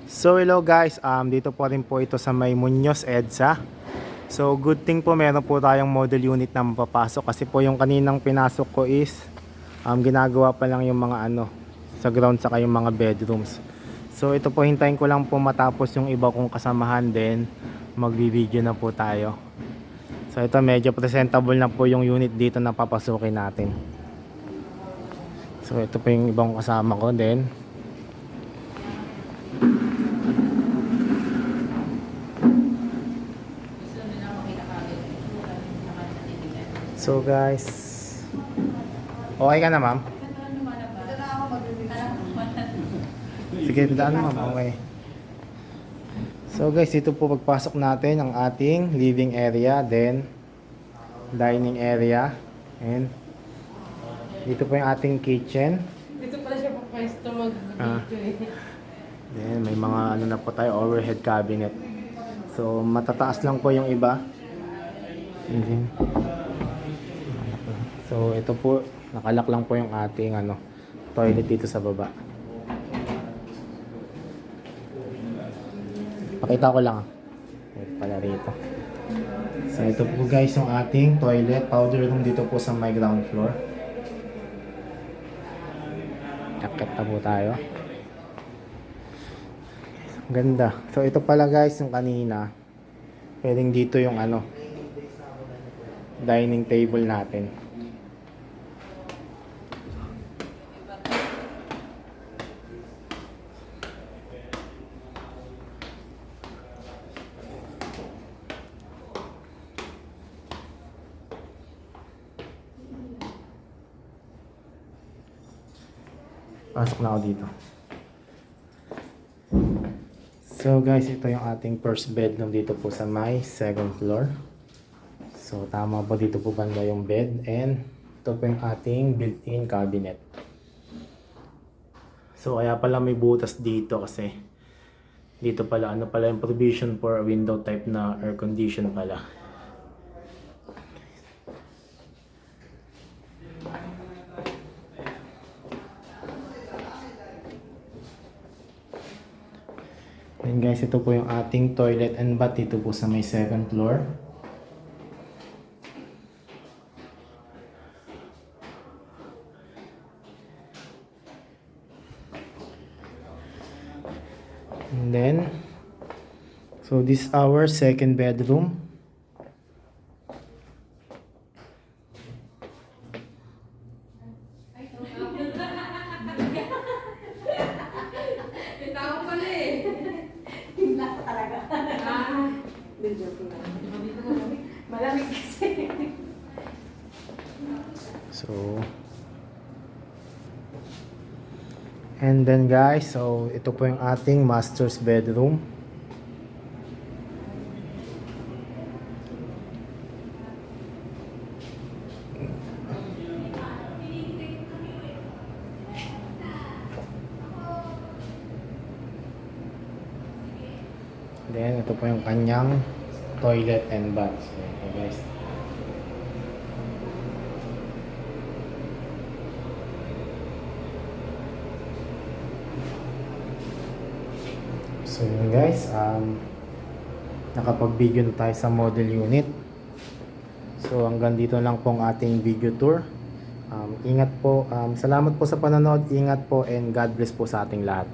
So hello guys, dito po rin po ito sa may Muñoz, EDSA. So good thing po meron po tayong model unit na mapapasok kasi po yung kaninang pinasok ko is ginagawa pa lang yung mga sa ground saka yung mga bedrooms. So ito po, hintayin ko lang po matapos yung iba kong kasamahan, then magbibideo na po tayo. So ito, medyo presentable na po yung unit dito na papasukin natin. So ito po yung ibang kasama ko din. So guys, okay ka na ma'am? Sige, daan ma'am, okay. So guys, ito po pagpasok natin ang ating living area, then dining area, and dito po yung ating kitchen. Dito pala siya papwesto mag-video eh. Then may mga na po tayo, overhead cabinet. So matataas lang po yung iba. And then, so ito po, nakalak lang po yung ating toilet dito sa baba. Pakita ko lang. Ito pala rito. So ito po guys yung ating toilet, powder room dito po sa my ground floor. Akit na po tayo. Ganda. So ito pala guys yung kanina. Pwedeng dito yung dining table natin. Pasok na ako dito. So guys, ito yung ating first bedroom dito po sa my second floor. So tama po, dito po banda yung bed, and ito po yung ating built-in cabinet. So kaya pala may butas dito kasi dito pala pala yung provision for a window type na air condition pala. And guys, ito po yung ating toilet and bath dito po sa may second floor. And then, so this is our second bedroom. Tao pala eh. Hila ka talaga. Joke lang. Malamig kasi. So, and then guys, so ito po yung ating master's bedroom. Then ito po yung kanyang toilet and bath. So, ito guys. So yun guys, nakapag-video na tayo sa model unit. So hanggang dito lang po ang ating video tour. Ingat po, salamat po sa panonood, ingat po, and God bless po sa ating lahat.